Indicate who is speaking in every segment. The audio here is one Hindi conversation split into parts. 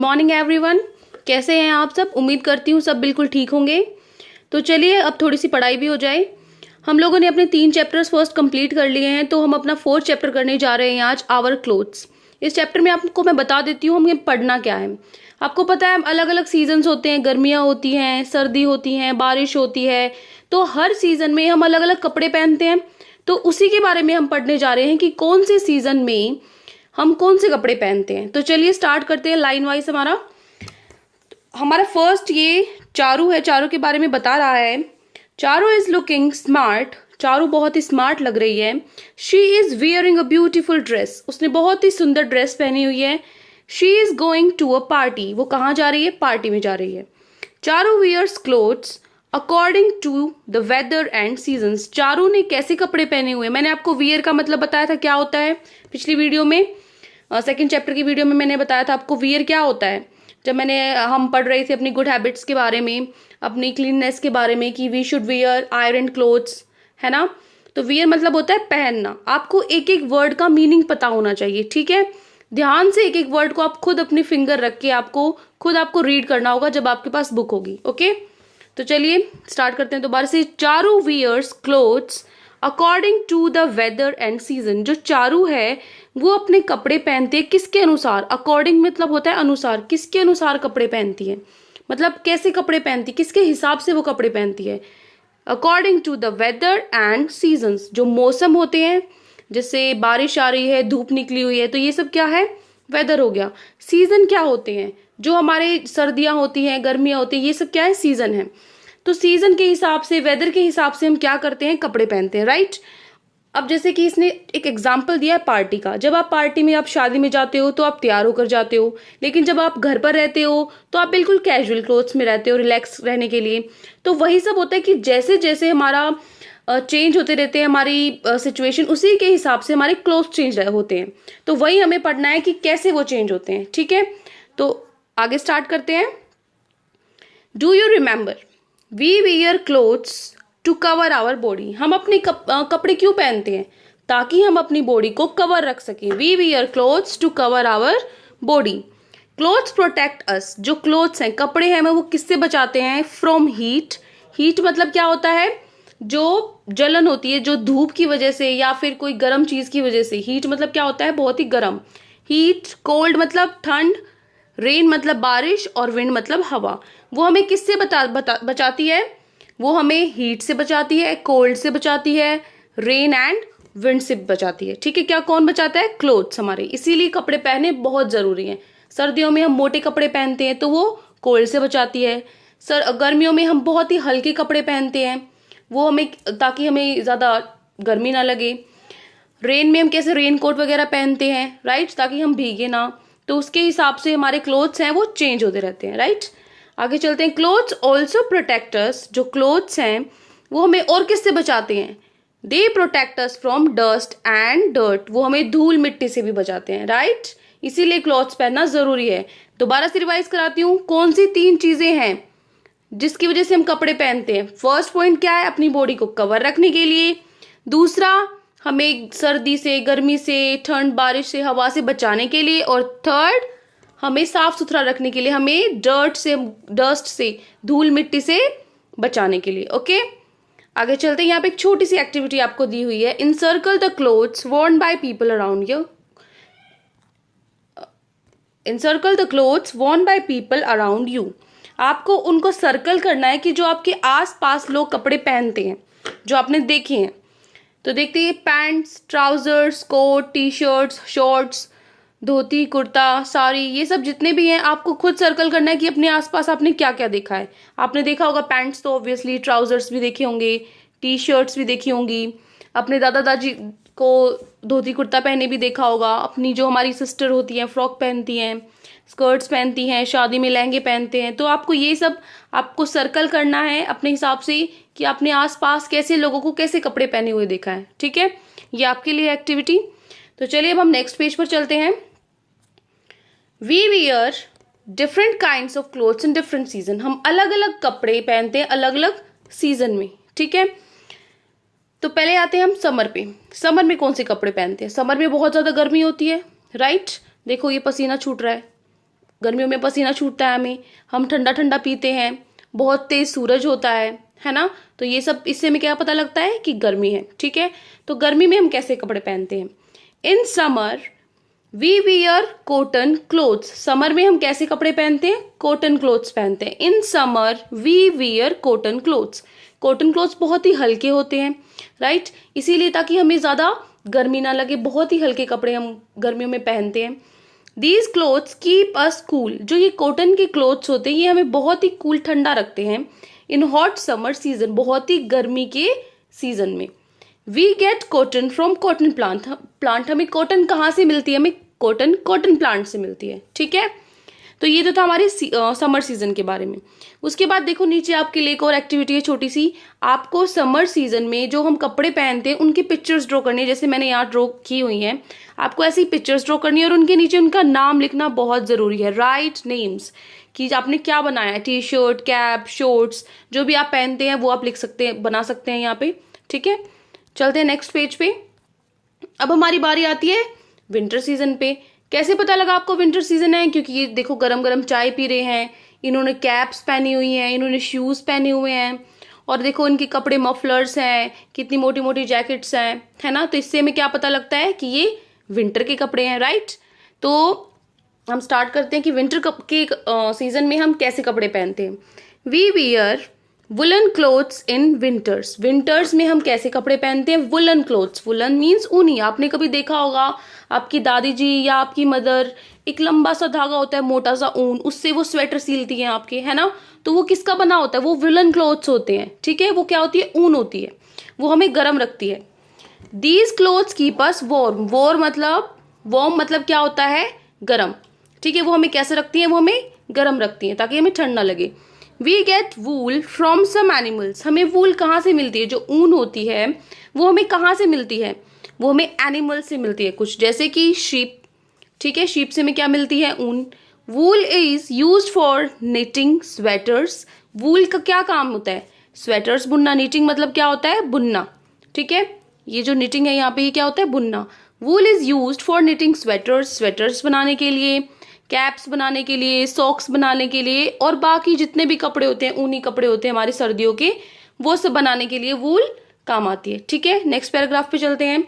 Speaker 1: मॉर्निंग एवरीवन, कैसे हैं आप सब। उम्मीद करती हूँ सब बिल्कुल ठीक होंगे। तो चलिए अब थोड़ी सी पढ़ाई भी हो जाए। हम लोगों ने अपने 3 चैप्टर्स फर्स्ट कंप्लीट कर लिए हैं, तो हम अपना 4th चैप्टर करने जा रहे हैं आज, आवर क्लोथ्स। इस चैप्टर में आपको मैं बता देती हूँ हमें पढ़ना क्या है। आपको पता है अलग अलग सीजन्स होते हैं, गर्मियाँ होती हैं, सर्दी होती हैं, बारिश होती है। तो हर सीजन में हम अलग अलग कपड़े पहनते हैं। तो उसी के बारे में हम पढ़ने जा रहे हैं कि कौन से सीजन में हम कौन से कपड़े पहनते हैं। तो चलिए स्टार्ट करते हैं लाइन वाइज। हमारा फर्स्ट ये चारू है। चारू के बारे में बता रहा है, Charu is looking smart. Charu बहुत ही स्मार्ट लग रही है। She is wearing a beautiful dress. उसने बहुत ही सुंदर ड्रेस पहनी हुई है। She is going to a party. वो कहाँ जा रही है? पार्टी में जा रही है। Charu wears clothes according to the weather and seasons. Charu ने कैसे कपड़े पहने हुए हैं? मैंने आपको वियर का मतलब बताया था क्या होता है पिछली वीडियो में। सेकंड चैप्टर की वीडियो में मैंने बताया था आपको वियर क्या होता है। जब हम पढ़ रहे थे अपनी गुड हैबिट्स के बारे में, अपनी क्लीननेस के बारे में कि we should wear iron clothes, है ना। तो वियर मतलब होता है पहनना। आपको एक एक वर्ड का मीनिंग पता होना चाहिए, ठीक है। ध्यान से एक एक वर्ड को आप खुद अपनी फिंगर रख के आपको रीड करना होगा जब आपके पास बुक होगी। ओके, तो चलिए स्टार्ट करते हैं दोबारा से। Charu wears clothes according to the weather and season. जो चारू है वो अपने कपड़े पहनती है किसके अनुसार? अकॉर्डिंग मतलब होता है अनुसार। किसके अनुसार कपड़े पहनती है? मतलब कैसे कपड़े पहनती है, किसके हिसाब से वो कपड़े पहनती है? According to the weather and seasons. जो मौसम होते हैं, जैसे बारिश आ रही है, धूप निकली हुई है, तो ये सब क्या है? वेदर हो गया। सीजन क्या होते हैं? जो हमारे सर्दियां होती हैं, गर्मियां होती हैं, ये सब क्या है? सीजन है। तो सीजन के हिसाब से, वेदर के हिसाब से हम क्या करते हैं? कपड़े पहनते हैं, राइट। अब जैसे कि इसने एक एग्जाम्पल दिया है पार्टी का। जब आप पार्टी में, आप शादी में जाते हो तो आप तैयार होकर जाते हो, लेकिन जब आप घर पर रहते हो तो आप बिल्कुल कैजुअल क्लोथ्स में रहते हो, रिलैक्स रहने के लिए। तो वही सब होता है कि जैसे जैसे हमारा चेंज होते रहते हैं, हमारी सिचुएशन, उसी के हिसाब से हमारे क्लोथ्स चेंज होते हैं। तो वही हमें पढ़ना है कि कैसे वो चेंज होते हैं, ठीक है। तो आगे स्टार्ट करते हैं। Do you remember we wear clothes to cover our body. हम अपने कपड़े क्यों पहनते हैं? ताकि हम अपनी बॉडी को कवर रख सकें। We wear clothes to cover our body. Clothes protect us. जो क्लोथ्स हैं, कपड़े हैं, वो किससे बचाते हैं? From heat. हीट मतलब क्या होता है? जो जलन होती है, जो धूप की वजह से या फिर कोई गर्म चीज की वजह से। हीट मतलब क्या होता है? बहुत ही गर्म। हीट। कोल्ड मतलब ठंड। रेन मतलब बारिश। और विंड मतलब हवा। वो हमें किससे बचाती है? वो हमें हीट से बचाती है, कोल्ड से बचाती है, रेन एंड विंड से बचाती है, ठीक है। क्या कौन बचाता है? क्लोथ्स हमारे। इसीलिए कपड़े पहने बहुत जरूरी हैं। सर्दियों में हम मोटे कपड़े पहनते हैं तो वो कोल्ड से बचाती है। गर्मियों में हम बहुत ही हल्के कपड़े पहनते हैं, वो हमें, ताकि हमें ज्यादा गर्मी ना लगे। रेन में हम कैसे रेन कोट वगैरह पहनते हैं, राइट, ताकि हम भीगे ना। तो उसके हिसाब से हमारे क्लोथ्स हैं वो चेंज होते रहते हैं, राइट। आगे चलते हैं। Clothes also protect us. जो क्लोथ्स हैं वो हमें और किससे बचाते हैं? They protect us from dust and dirt. वो हमें धूल मिट्टी से भी बचाते हैं, राइट। इसीलिए क्लोथ्स पहनना जरूरी है। दोबारा से रिवाइज कराती हूँ। कौन सी 3 चीजें हैं जिसकी वजह से हम कपड़े पहनते हैं? फर्स्ट पॉइंट क्या है? अपनी बॉडी को कवर रखने के लिए। दूसरा, हमें सर्दी से, गर्मी से, ठंड, बारिश से, हवा से बचाने के लिए। और थर्ड, हमें साफ सुथरा रखने के लिए, हमें डस्ट से, धूल मिट्टी से बचाने के लिए। ओके, आगे चलते हैं। यहाँ पे एक छोटी सी एक्टिविटी आपको दी हुई है। Encircle the clothes Warne by people around you. Encircle the clothes Warne by people around you. आपको उनको सर्कल करना है कि जो आपके आस पास लोग कपड़े पहनते हैं, जो आपने देखे हैं। तो देखते हैं, pants, trousers, coat, T shirts, shorts, dhoti, kurta, sari, ये सब जितने भी हैं आपको खुद सर्कल करना है कि अपने आसपास आपने क्या क्या देखा है। आपने देखा होगा पैंट्स, तो ऑब्वियसली ट्राउजर्स भी देखे होंगे, टी शर्ट्स भी देखी होंगी, अपने दादा दादी को धोती कुर्ता पहने भी देखा होगा, अपनी जो हमारी सिस्टर होती हैं फ्रॉक पहनती हैं, स्कर्ट्स पहनती हैं, शादी में लहंगे पहनते हैं। तो आपको ये सब आपको सर्कल करना है अपने हिसाब से कि आपने आसपास कैसे लोगों को कैसे कपड़े पहने हुए देखा है, ठीक है। ये आपके लिए एक्टिविटी। तो चलिए अब हम नेक्स्ट पेज पर चलते हैं। We wear different kinds of clothes in different season. हम अलग अलग कपड़े पहनते हैं अलग अलग सीजन में, ठीक है। तो पहले आते हैं हम समर पे। समर में कौन से कपड़े पहनते हैं? समर में बहुत ज्यादा गर्मी होती है, राइट। देखो ये पसीना छूट रहा है, गर्मियों में पसीना छूटता है हमें, हम ठंडा ठंडा पीते हैं, बहुत तेज सूरज होता है ना। तो ये सब इससे हमें क्या पता लगता है कि गर्मी है, ठीक है। तो गर्मी में हम कैसे कपड़े पहनते हैं? In summer we wear cotton clothes. Summer में हम कैसे कपड़े पहनते हैं? कॉटन क्लोथ्स पहनते हैं। In summer we wear cotton clothes. Cotton clothes बहुत ही हल्के होते हैं, राइट, इसीलिए ताकि हमें ज्यादा गर्मी ना लगे, बहुत ही हल्के कपड़े हम गर्मियों में पहनते हैं। These clothes keep us cool. जो ये कॉटन के क्लोथ्स होते हैं ये हमें बहुत ही कूल ठंडा रखते हैं। इन हॉट समर सीजन, बहुत ही गर्मी के सीजन में। We get cotton from cotton plant. हमें कॉटन कहाँ से मिलती है? हमें कॉटन प्लांट से मिलती है, ठीक है। तो ये तो था हमारे समर सीजन के बारे में। उसके बाद देखो नीचे आपके लिए एक और एक्टिविटी है छोटी सी। आपको समर सीजन में जो हम कपड़े पहनते हैं उनकी पिक्चर्स ड्रॉ करनी है, जैसे मैंने यहाँ ड्रॉ की हुई है। आपको ऐसी पिक्चर्स ड्रॉ करनी है और उनके नीचे उनका नाम लिखना बहुत जरूरी है। राइट नेम्स, कि आपने क्या बनाया है, टी शर्ट, कैप, शॉर्ट्स, जो भी आप पहनते हैं वो आप लिख सकते हैं, बना सकते हैं यहाँ पे, ठीक है। चलते हैं नेक्स्ट पेज पे। अब हमारी बारी आती है विंटर सीजन पे। कैसे पता लगा आपको विंटर सीजन है? क्योंकि ये देखो गरम गरम चाय पी रहे हैं, इन्होंने कैप्स पहनी हुई हैं, इन्होंने शूज पहने हुए हैं, और देखो इनके कपड़े मफलर्स हैं, कितनी मोटी मोटी जैकेट्स हैं, है ना। तो इससे हमें क्या पता लगता है कि ये विंटर के कपड़े हैं, राइट। तो हम स्टार्ट करते हैं कि विंटर के सीजन में हम कैसे कपड़े पहनते हैं। We wear woollen clothes in winters. Winters में हम कैसे कपड़े पहनते हैं? Woollen clothes. वुलन मीन्स ऊनी। आपने कभी देखा होगा आपकी दादी जी या आपकी मदर, एक लंबा सा धागा होता है, मोटा सा ऊन, उससे वो स्वेटर सिलती हैं आपके, है ना। तो वो किसका बना होता है? वो वुलन क्लोथ्स होते हैं, ठीक है। वो क्या होती है? ऊन होती है, वो हमें गर्म रखती है। These clothes keep us warm. Warm मतलब क्या होता है? गर्म, ठीक है। वो हमें कैसे रखती है? वो हमें गर्म रखती है ताकि हमें ठंड ना लगे। We get wool from some animals. हमें वूल कहाँ से मिलती है? जो ऊन होती है वो हमें कहाँ से मिलती है? वो हमें एनिमल से मिलती है कुछ, जैसे कि शीप, ठीक है। शीप से हमें क्या मिलती है? ऊन। Wool is used for knitting sweaters. Wool का क्या काम होता है? स्वेटर्स बुनना। निटिंग मतलब क्या होता है? बुनना, ठीक है। ये जो निटिंग है यहाँ पे ये क्या होता है? बुनना। वूल is used for knitting sweaters, sweaters बनाने के लिए, कैप्स बनाने के लिए, सॉक्स बनाने के लिए, और बाकी जितने भी कपड़े होते हैं, ऊनी कपड़े होते हैं हमारे सर्दियों के, वो सब बनाने के लिए वूल काम आती है, ठीक है। नेक्स्ट पैराग्राफ पे चलते हैं।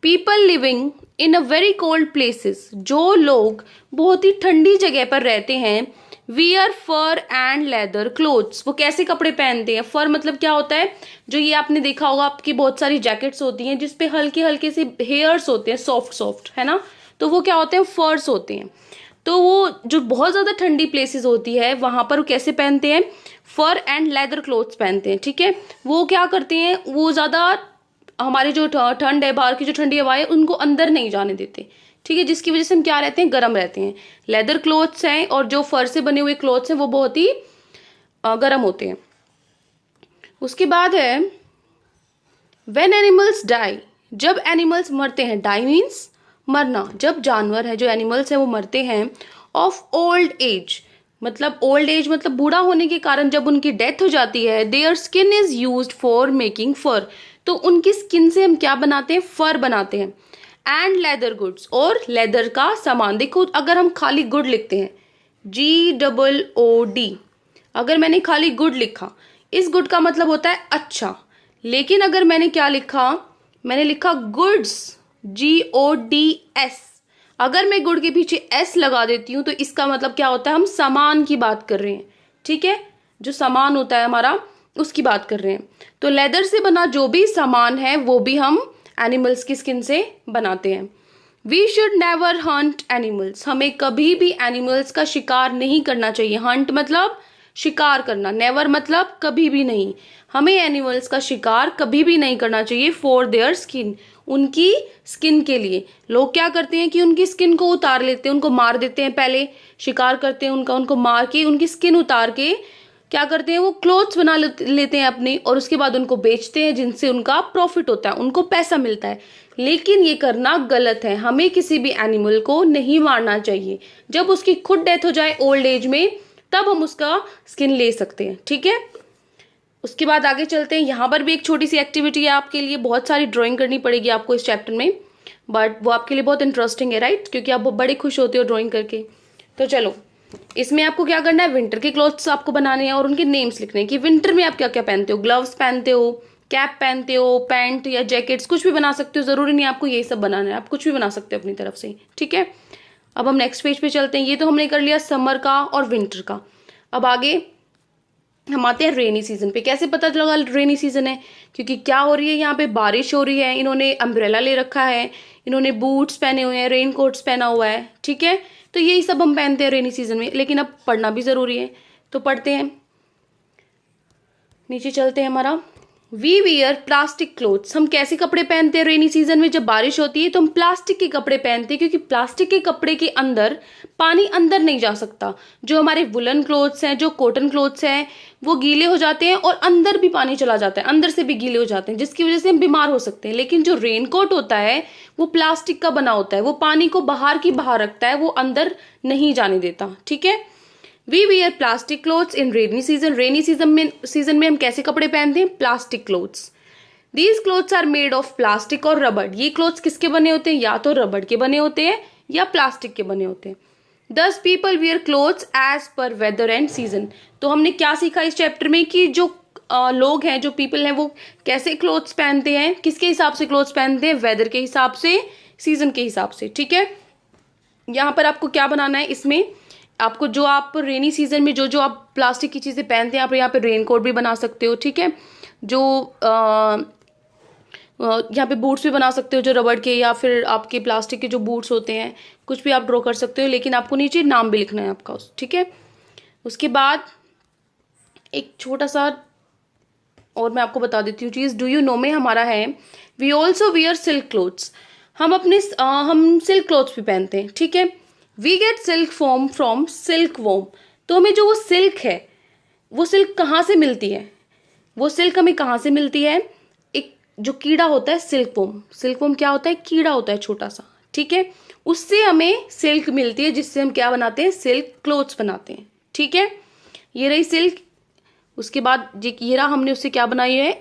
Speaker 1: People living in a very cold places. जो लोग बहुत ही ठंडी जगह पर रहते हैं, wear fur and leather clothes. वो कैसे कपड़े पहनते हैं? फर मतलब क्या होता है? जो ये आपने देखा होगा आपकी बहुत सारी जैकेट्स होती हैं जिसपे हल्के हल्के से हेयर्स होते हैं, सॉफ्ट सॉफ्ट, है ना। तो वो क्या होते हैं? फर्स होते हैं। तो वो जो बहुत ज्यादा ठंडी प्लेसेस होती है वहां पर वो कैसे पहनते हैं? फर एंड लेदर क्लोथ्स पहनते हैं, ठीक है। वो क्या करते हैं? वो ज्यादा हमारी जो ठंड है, बाहर की जो ठंडी हवा है, उनको अंदर नहीं जाने देते, ठीक है, जिसकी वजह से हम क्या रहते हैं? गर्म रहते हैं। लेदर क्लोथ्स हैं और जो फर से बने हुए क्लोथ्स हैं वो बहुत ही गर्म होते हैं। उसके बाद है व्हेन एनिमल्स डाई। जब एनिमल्स मरते हैं, डाई मीन्स मरना, जब जानवर है, जो एनिमल्स हैं वो मरते हैं, ऑफ ओल्ड एज, मतलब ओल्ड एज मतलब बूढ़ा होने के कारण जब उनकी डेथ हो जाती है, their skin is used for making fur. तो उनकी स्किन से हम क्या बनाते हैं? फर बनाते हैं। एंड लेदर गुड्स, और लेदर का सामान। देखो अगर हम खाली गुड लिखते हैं, GOOD, अगर मैंने खाली गुड लिखा, इस गुड का मतलब होता है अच्छा। लेकिन अगर मैंने क्या लिखा? मैंने लिखा गुड्स, GODS। अगर मैं गुड के पीछे S लगा देती हूं तो इसका मतलब क्या होता है? हम सामान की बात कर रहे हैं, ठीक है। जो सामान होता है हमारा उसकी बात कर रहे हैं। तो लेदर से बना जो भी सामान है वो भी हम एनिमल्स की स्किन से बनाते हैं। We should never hunt animals. हमें कभी भी एनिमल्स का शिकार नहीं करना चाहिए। हंट मतलब शिकार करना, नेवर मतलब कभी भी नहीं। हमें एनिमल्स का शिकार कभी भी नहीं करना चाहिए। फॉर देयर स्किन, उनकी स्किन के लिए। लोग क्या करते हैं कि उनकी स्किन को उतार लेते हैं, उनको मार देते हैं, पहले शिकार करते हैं उनको मार के उनकी स्किन उतार के क्या करते हैं? वो क्लोथ्स बना लेते हैं अपनी, और उसके बाद उनको बेचते हैं, जिनसे उनका प्रॉफिट होता है, उनको पैसा मिलता है। लेकिन ये करना गलत है। हमें किसी भी एनिमल को नहीं मारना चाहिए। जब उसकी खुद डेथ हो जाए ओल्ड एज में, तब हम उसका स्किन ले सकते हैं, ठीक है। उसके बाद आगे चलते हैं। यहाँ पर भी एक छोटी सी एक्टिविटी है आपके लिए। बहुत सारी ड्राइंग करनी पड़ेगी आपको इस चैप्टर में, बट वो आपके लिए बहुत इंटरेस्टिंग है, राइट, क्योंकि आप बड़े खुश होते हो ड्राइंग करके। तो चलो इसमें आपको क्या करना है, विंटर के क्लोथ्स आपको बनाने हैं और उनके नेम्स लिखने हैं कि विंटर में आप क्या क्या पहनते हो। ग्लव्स पहनते हो, कैप पहनते हो, पैंट या जैकेट्स कुछ भी बना सकते हो, जरूरी नहीं आपको यही सब बनाना है, आप कुछ भी बना सकते हो अपनी तरफ से। ठीक है, अब हम नेक्स्ट पेज पे चलते हैं। ये तो हमने कर लिया समर का और विंटर का। अब आगे हम आते हैं रेनी सीजन पे। कैसे पता लगा रेनी सीजन है, क्योंकि क्या हो रही है यहाँ पे, बारिश हो रही है, इन्होंने अम्ब्रेला ले रखा है, इन्होंने बूट्स पहने हुए हैं, रेन कोट्स पहना हुआ है। ठीक है, तो यही सब हम पहनते हैं रेनी सीजन में, लेकिन अब पढ़ना भी जरूरी है तो पढ़ते हैं। नीचे चलते हैं हमारा, वी वियर प्लास्टिक क्लोथ्स। हम कैसे कपड़े पहनते हैं रेनी सीजन में, जब बारिश होती है तो हम प्लास्टिक के कपड़े पहनते हैं, क्योंकि प्लास्टिक के कपड़े के अंदर पानी अंदर नहीं जा सकता। जो हमारे वुलन क्लोथ्स हैं, जो कॉटन क्लोथ्स हैं, वो गीले हो जाते हैं और अंदर भी पानी चला जाता है, अंदर से भी गीले हो जाते हैं, जिसकी वजह से हम बीमार हो सकते हैं। लेकिन जो रेनकोट होता है वो प्लास्टिक का बना होता है, वो पानी को बाहर की बाहर रखता है, वो अंदर नहीं जाने देता। ठीक है, we wear plastic clothes in rainy season. Rainy season में हम कैसे कपड़े पहनते हैं, plastic clothes. These clothes are made of plastic और रबड़। ये क्लोथ्स किसके बने होते हैं, या तो रबड़ के बने होते हैं या प्लास्टिक के बने होते हैं। 10 people wear clothes as per weather and season. तो हमने क्या सीखा इस चैप्टर में कि जो लोग हैं, जो पीपल हैं, वो कैसे क्लोथ्स पहनते हैं, किसके हिसाब से क्लोथ्स पहनते हैं, वेदर के हिसाब से, सीजन के हिसाब से। ठीक है, यहाँ पर आपको क्या बनाना है, इसमें आपको जो आप रेनी सीजन में जो जो आप प्लास्टिक की चीजें पहनते हैं, आप यहाँ पे रेनकोट भी बना सकते हो। ठीक है, जो यहाँ पे बूट्स भी बना सकते हो जो रबड़ के या फिर आपके प्लास्टिक के जो बूट्स होते हैं, कुछ भी आप ड्रॉ कर सकते हो, लेकिन आपको नीचे नाम भी लिखना है आपका। ठीक है, उसके बाद एक छोटा सा और मैं आपको बता देती हूँ चीज, डू यू नो में हमारा है, we also wear silk clothes. हम सिल्क क्लोथ्स भी पहनते हैं। ठीक है, we get silk form from silk worm. तो हमें जो वो सिल्क है, वो सिल्क कहाँ से मिलती है, वो सिल्क हमें कहाँ से मिलती है, एक जो कीड़ा होता है सिल्क वॉर्म। सिल्क वॉर्म क्या होता है, कीड़ा होता है छोटा सा। ठीक है, उससे हमें सिल्क मिलती है, जिससे हम क्या बनाते हैं, सिल्क क्लोथ्स बनाते हैं। ठीक है, ये रही सिल्क। उसके बाद ये रहा, हमने उससे क्या बनाई है,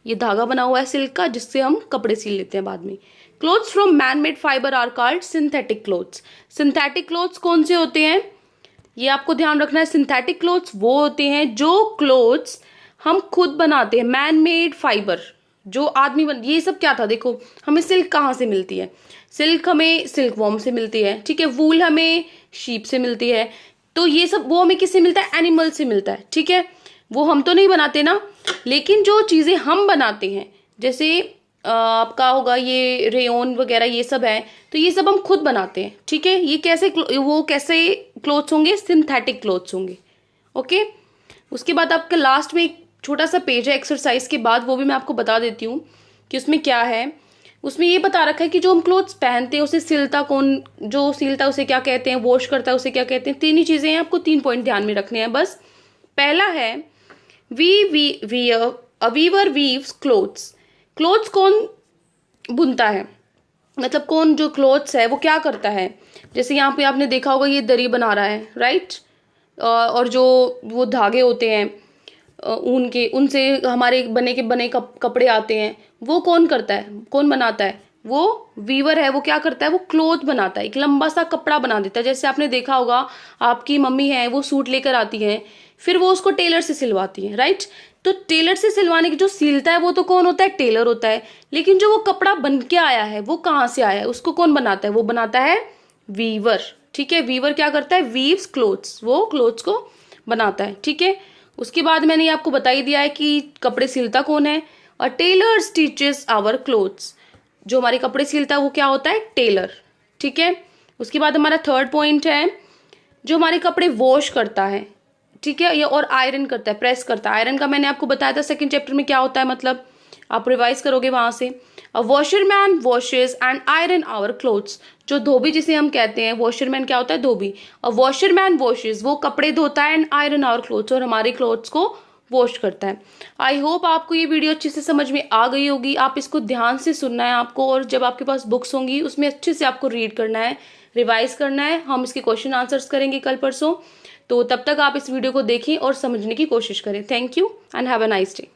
Speaker 1: ये धागा बना हुआ है सिल्क का, जिससे हम कपड़े सिल लेते हैं बाद में। Clothes from man made fibre are called synthetic clothes. Synthetic clothes कौन से होते हैं, ये आपको ध्यान रखना है। सिंथेटिक क्लोथ्स वो होते हैं जो क्लोथ्स हम खुद बनाते हैं, मैन मेड फाइबर, जो आदमी ये सब क्या था, देखो हमें सिल्क कहाँ से मिलती है, सिल्क हमें सिल्क वॉर्म से मिलती है। ठीक है, वूल हमें शीप से मिलती है। तो ये सब वो हमें किससे मिलता है, एनिमल से मिलता है। ठीक है, वो हम तो नहीं बनाते ना, लेकिन जो चीजें हम बनाते हैं, जैसे आपका होगा ये रेयन वगैरह, ये सब है, तो ये सब हम खुद बनाते हैं। ठीक है, ये कैसे क्लोथ्स होंगे, सिंथेटिक क्लोथ्स होंगे। ओके, उसके बाद आपका लास्ट में एक छोटा सा पेज है एक्सरसाइज के बाद, वो भी मैं आपको बता देती हूँ कि उसमें क्या है। उसमें ये बता रखा है कि जो हम क्लोथ्स पहनते हैं उसे सिलता कौन, जो सिलता है उसे क्या कहते हैं, वॉश करता है उसे क्या कहते हैं। 3 ही चीजें हैं, आपको 3 पॉइंट ध्यान में रखने हैं बस। पहला है वीवर वीव्स क्लोथ्स। क्लोथ्स कौन बुनता है, मतलब कौन जो क्लोथ्स है वो क्या करता है। जैसे यहाँ पे आपने देखा होगा ये दरी बना रहा है, राइट, और जो वो धागे होते हैं ऊन के, उनसे हमारे बने कपड़े आते हैं, वो कौन करता है, कौन बनाता है, वो वीवर है। वो क्या करता है, वो क्लोथ बनाता है, एक लंबा सा कपड़ा बना देता है। जैसे आपने देखा होगा आपकी मम्मी है, वो सूट लेकर आती है, फिर वो उसको टेलर से सिलवाती है, राइट। तो टेलर से सिलवाने की जो सिलता है वो तो कौन होता है, टेलर होता है। लेकिन जो वो कपड़ा बन के आया है वो कहाँ से आया है, उसको कौन बनाता है, वो बनाता है वीवर। ठीक है, वीवर क्या करता है, वीव्स क्लोथ्स, वो क्लोथ्स को बनाता है। ठीक है, उसके बाद मैंने आपको बता ही दिया है कि कपड़े सिलता कौन है, और टेलर स्टिचेस आवर क्लोथ्स। जो हमारे कपड़े सिलता है वो क्या होता है, टेलर। ठीक है, उसके बाद हमारा थर्ड पॉइंट है, जो हमारे कपड़े वॉश करता है, ठीक है, ये और आयरन करता है, प्रेस करता है। आयरन का मैंने आपको बताया था सेकंड चैप्टर में क्या होता है, मतलब आप रिवाइज करोगे वहां से। A washerman washes and iron our clothes. जो धोबी जिसे हम कहते हैं, वॉशरमैन क्या होता है, धोबी। अ वॉशरमैन वॉशेस, वो कपड़े धोता है, एंड आयरन आवर क्लोथ्स, और हमारे क्लोथ्स को वॉश करता है। आई होप आपको ये वीडियो अच्छे से समझ में आ गई होगी। आप इसको ध्यान से सुनना है आपको, और जब आपके पास बुक्स होंगी उसमें अच्छे से आपको रीड करना है, रिवाइज करना है। हम इसके क्वेश्चन आंसर्स करेंगे कल परसों, तो तब तक आप इस वीडियो को देखें और समझने की कोशिश करें। Thank you and have a nice day.